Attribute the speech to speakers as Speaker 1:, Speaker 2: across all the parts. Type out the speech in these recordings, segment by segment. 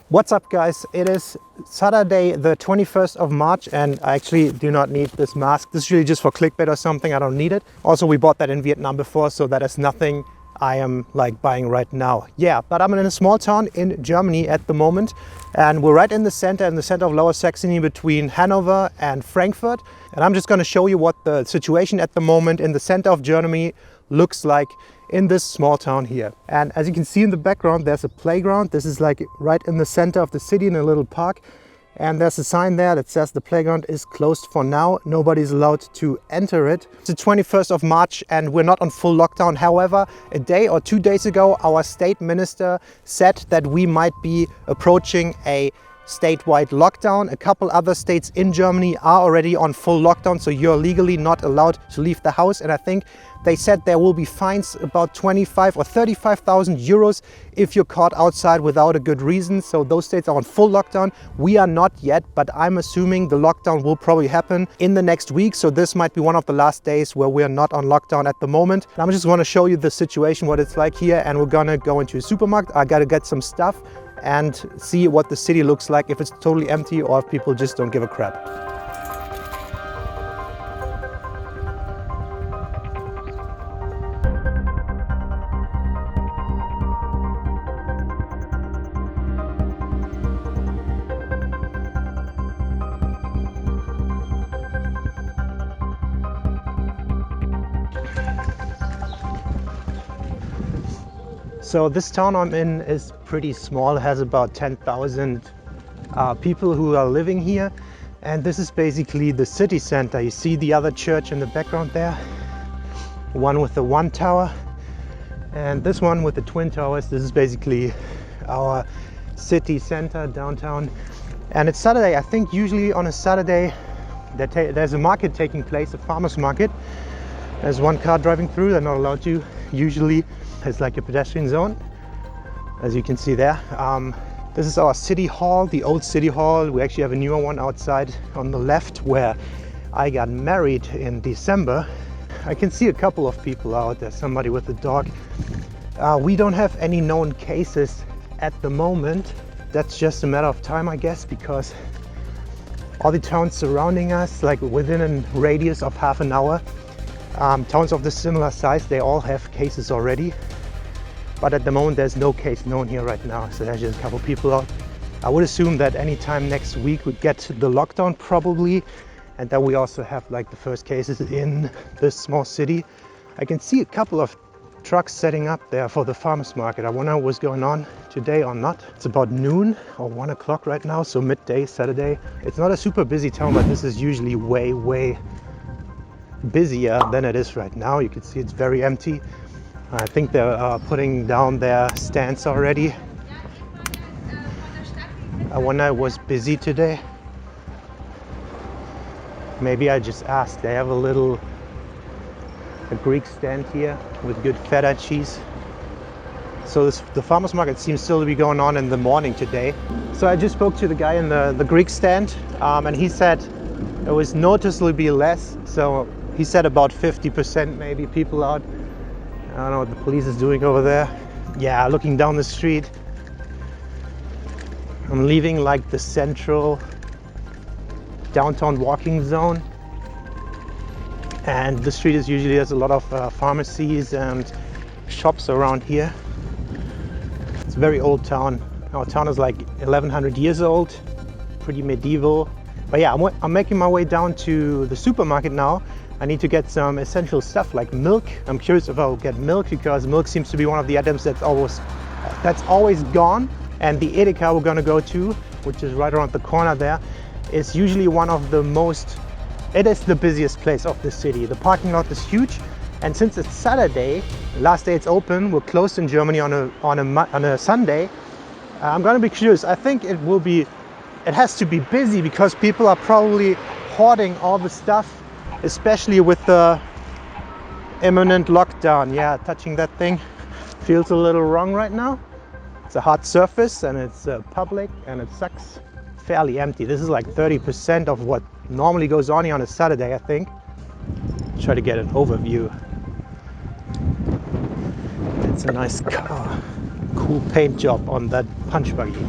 Speaker 1: What's up guys, it is Saturday the 21st of March and I actually do not need this mask. This is really just for clickbait or something, I don't need it. Also we bought that in Vietnam before, so that is nothing I am like buying right now. Yeah, but I'm in a small town in Germany at the moment and we're right in the center of Lower Saxony between Hanover and Frankfurt. And I'm just going to show you what the situation at the moment in the center of Germany looks like in this small town here. And as you can see in the background, there's a playground. This is like right in the center of the city in a little park. And there's a sign there that says the playground is closed for now. Nobody's allowed to enter it. It's the 21st of March and we're not on full lockdown. However, a day or 2 days ago, our state minister said that we might be approaching a statewide lockdown. A couple other states in Germany are already on full lockdown, so you're legally not allowed to leave the house. And I think they said there will be fines about 25 or 35,000 euros if you're caught outside without a good reason. So those states are on full lockdown. We are not yet, but I'm assuming the lockdown will probably happen in the next week. So this might be one of the last days where we are not on lockdown at the moment. And I'm just want to show you the situation, what it's like here. And we're gonna go into a supermarket. I gotta get some stuff and see what the city looks like, if it's totally empty or if people just don't give a crap. So this town I'm in is pretty small, it has about 10,000 people who are living here. And this is basically the city center. You see the other church in the background there, one with the one tower and this one with the twin towers. This is basically our city center downtown. And it's Saturday. I think usually on a Saturday there's a market taking place, a farmer's market. There's one car driving through, they're not allowed to. Usually it's like a pedestrian zone, as you can see there. This is our city hall, the old city hall. We actually have a newer one outside on the left where I got married in December. I can see a couple of people out there, somebody with a dog. We don't have any known cases at the moment. That's just a matter of time, I guess, because all the towns surrounding us, like within a radius of half an hour, towns of the similar size, they all have cases already. But at the moment there's no case known here right now, so there's just a couple people out. I would assume that anytime next week we get the lockdown probably, and that we also have like the first cases in this small city. I can see a couple of trucks setting up there for the farmers market. I wonder what's going on today or not. It's about noon or 1 o'clock right now, so midday Saturday. It's not a super busy town, but this is usually way busier than it is right now. You can see it's very empty. I think they're putting down their stands already. I wonder it was busy today. Maybe I just asked. They have a Greek stand here with good feta cheese. So the farmers market seems still to be going on in the morning today. So I just spoke to the guy in the Greek stand and he said it was noticeably less. So he said about 50% maybe people out. I don't know what the police is doing over there. Yeah, looking down the street. I'm leaving like the central downtown walking zone. And the street is usually, there's a lot of pharmacies and shops around here. It's a very old town. Our town is like 1100 years old, pretty medieval. But yeah, I'm making my way down to the supermarket now. I need to get some essential stuff like milk. I'm curious if I'll get milk because milk seems to be one of the items that's always gone. And the Edeka we're gonna go to, which is right around the corner there, is usually one of the it is the busiest place of the city. The parking lot is huge. And since it's Saturday, last day it's open, we're closed in Germany on a Sunday. I'm gonna be curious. I think it has to be busy because people are probably hoarding all the stuff, especially with the imminent lockdown. Yeah, touching that thing feels a little wrong right now. It's a hard surface and it's public and it sucks. Fairly empty. This is like 30% of what normally goes on here on a Saturday, I think. Try to get an overview. It's a nice car. cool paint job on that punch buggy.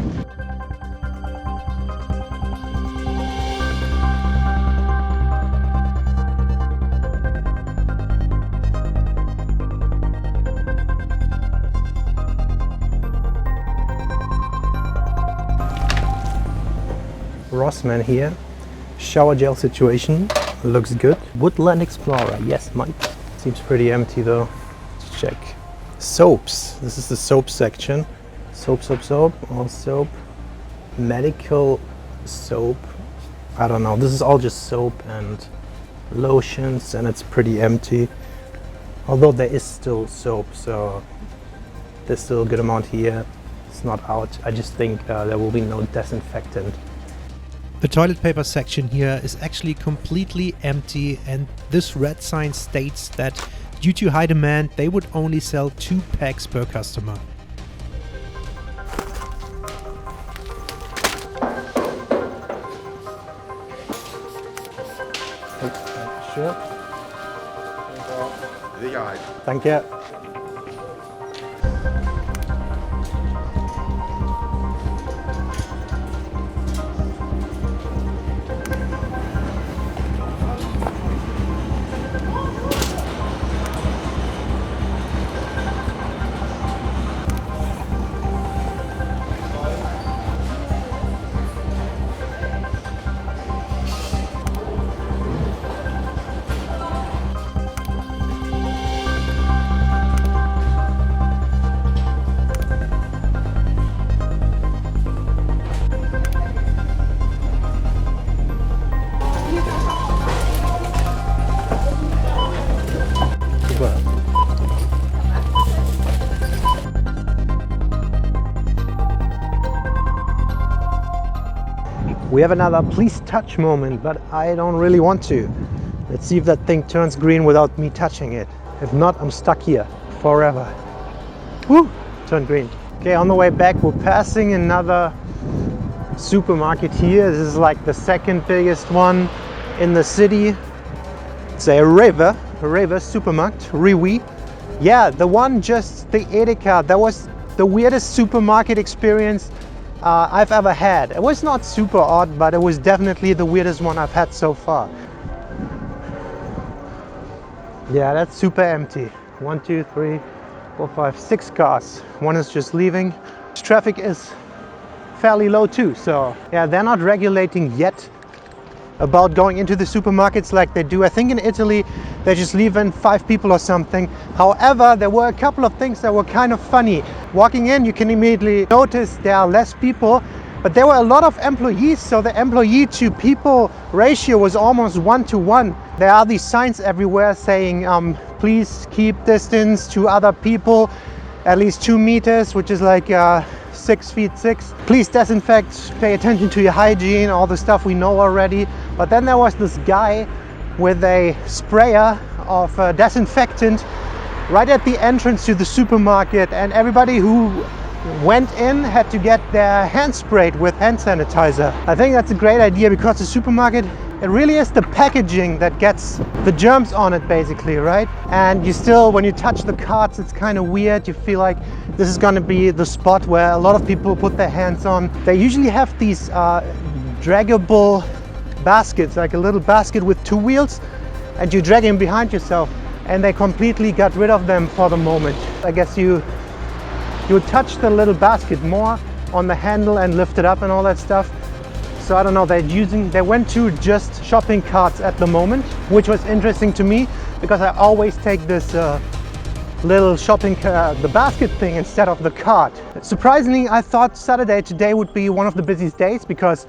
Speaker 1: Rossmann here. Shower gel situation looks good. Woodland Explorer, yes Mike. Seems pretty empty though. Let's check. Soaps. This is the soap section. Soap, all soap. Medical soap. I don't know. This is all just soap and lotions, and it's pretty empty. Although there is still soap, so there's still a good amount here. It's not out. I just think there will be no disinfectant.
Speaker 2: The toilet paper section here is actually completely empty, and this red sign states that due to high demand they would only sell 2 packs per customer.
Speaker 1: Sure.
Speaker 3: Sicherheit.
Speaker 1: Danke. We have another please touch moment, but I don't really want to. Let's see if that thing turns green without me touching it. If not, I'm stuck here forever. Woo! Turned green. Okay, on the way back, we're passing another supermarket here. This is like the second biggest one in the city. It's a Rewe Supermarkt, Rewe. Yeah, the one just the Edeka. That was the weirdest supermarket experience I've ever had. It was not super odd, but it was definitely the weirdest one I've had so far. Yeah, that's super empty. 1, 2, 3, 4, 5, 6 cars. One is just leaving. Traffic is fairly low too, so yeah, they're not regulating yet about going into the supermarkets like they do. I think in Italy they just leave in 5 people or something. However, there were a couple of things that were kind of funny. Walking in, you can immediately notice there are less people, but there were a lot of employees, so the employee to people ratio was almost 1 to 1. There are these signs everywhere saying please keep distance to other people, at least 2 meters, which is like 6 feet 6. Please disinfect, pay attention to your hygiene, all the stuff we know already. But then there was this guy with a sprayer of disinfectant right at the entrance to the supermarket, and everybody who went in had to get their hands sprayed with hand sanitizer. I think that's a great idea, because the supermarket, it really is the packaging that gets the germs on it basically, right? And you still, when you touch the carts, it's kind of weird. You feel like this is going to be the spot where a lot of people put their hands on. They usually have these draggable baskets, like a little basket with 2 wheels, and you drag him behind yourself, and they completely got rid of them for the moment. I guess you touch the little basket more on the handle and lift it up and all that stuff. So I don't know, they went to just shopping carts at the moment, which was interesting to me because I always take this little shopping the basket thing instead of the cart. Surprisingly, I thought Saturday today would be one of the busiest days because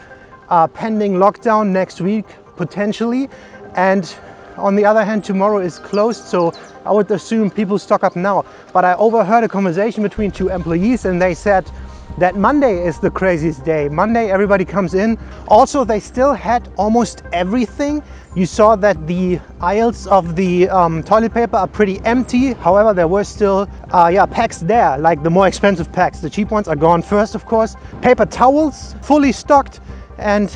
Speaker 1: pending lockdown next week potentially, and on the other hand tomorrow is closed, so I would assume people stock up now. But I overheard a conversation between 2 employees, and they said that Monday is the craziest day. Monday everybody comes in. Also, they still had almost everything. You saw that the aisles of the toilet paper are pretty empty. However, there were still packs there, like the more expensive packs. The cheap ones are gone first, of course. Paper towels fully stocked, and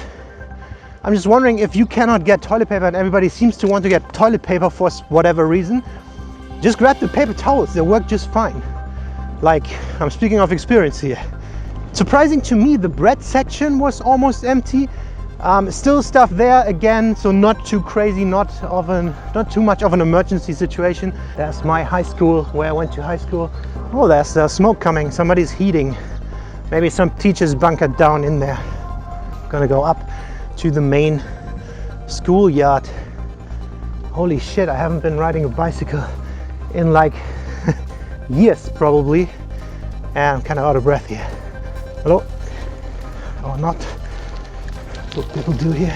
Speaker 1: I'm just wondering, if you cannot get toilet paper and everybody seems to want to get toilet paper for whatever reason, just grab the paper towels. They work just fine. Like, I'm speaking of experience here. Surprising to me, the bread section was almost empty. Still stuff there again, so not too crazy, not too much of an emergency situation. There's my high school, where I went to high school. Oh, there's smoke coming, somebody's heating. Maybe some teachers bunkered down in there. I'm gonna go up to the main schoolyard. Holy shit, I haven't been riding a bicycle in like years probably. And I'm kind of out of breath here. Hello? Or not. That's what people do here.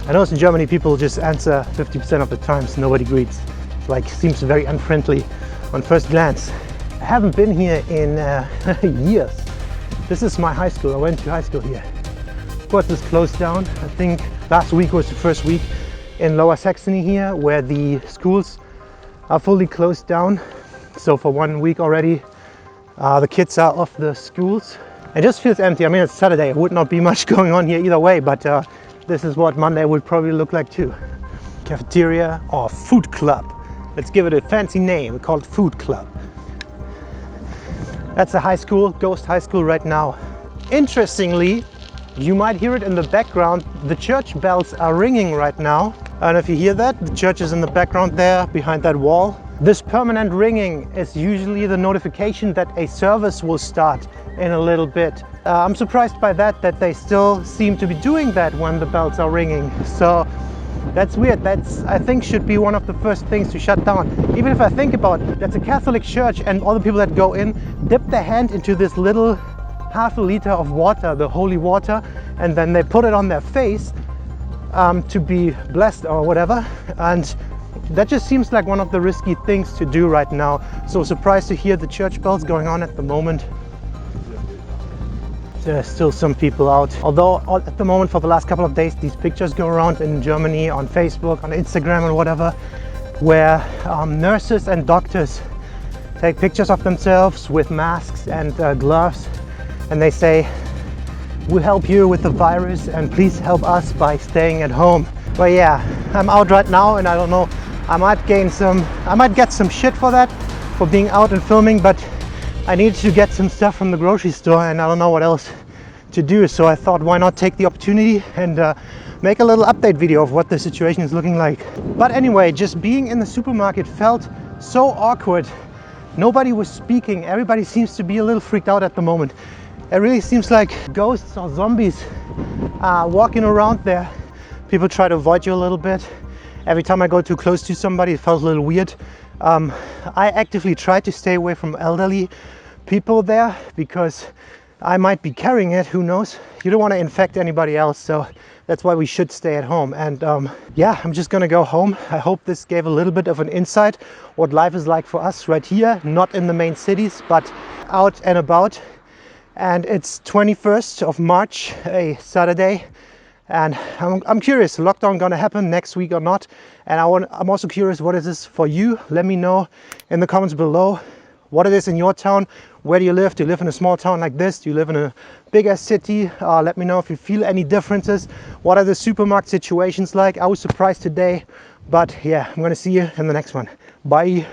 Speaker 1: I know in Germany people just answer 50% of the times, nobody greets. Like, seems very unfriendly on first glance. I haven't been here in years. This is my high school. I went to high school here. Of course, it's closed down. I think last week was the first week in Lower Saxony here, where the schools are fully closed down. So for 1 week already, the kids are off the schools. It just feels empty. I mean, it's Saturday. It would not be much going on here either way, but this is what Monday would probably look like too. Cafeteria or food club. Let's give it a fancy name. We call it food club. That's a high school, ghost high school right now. Interestingly, you might hear it in the background. The church bells are ringing right now. I don't know if you hear that. The church is in the background there, behind that wall. This permanent ringing is usually the notification that a service will start in a little bit. I'm surprised by that they still seem to be doing that when the bells are ringing. So that's weird. That's, I think, should be one of the first things to shut down. Even if I think about it, that's a Catholic church, and all the people that go in dip their hand into this little half a liter of water, the holy water, and then they put it on their face to be blessed or whatever. And that just seems like one of the risky things to do right now. So surprised to hear the church bells going on at the moment. There's still some people out. Although at the moment, for the last couple of days, these pictures go around in Germany on Facebook, on Instagram and whatever, where nurses and doctors take pictures of themselves with masks and gloves, and they say, "We'll help you with the virus and please help us by staying at home." But yeah, I'm out right now, and I don't know, I might get some shit for that, for being out and filming, but I need to get some stuff from the grocery store and I don't know what else to do. So I thought, why not take the opportunity and make a little update video of what the situation is looking like. But anyway, just being in the supermarket felt so awkward. Nobody was speaking. Everybody seems to be a little freaked out at the moment. It really seems like ghosts or zombies walking around there. People try to avoid you a little bit. Every time I go too close to somebody, it felt a little weird. I actively try to stay away from elderly people there because I might be carrying it, who knows. You don't want to infect anybody else, so that's why we should stay at home. And yeah, I'm just gonna go home. I hope this gave a little bit of an insight what life is like for us right here, not in the main cities, but out and about. And it's 21st of March, a Saturday. And I'm curious, lockdown gonna happen next week or not? And I'm also curious, what is this for you? Let me know in the comments below what it is in your town. Where do you live? Do you live in a small town like this? Do you live in a bigger city? Let me know if you feel any differences. What are the supermarket situations like? I was surprised today, but yeah, I'm gonna see you in the next one. Bye.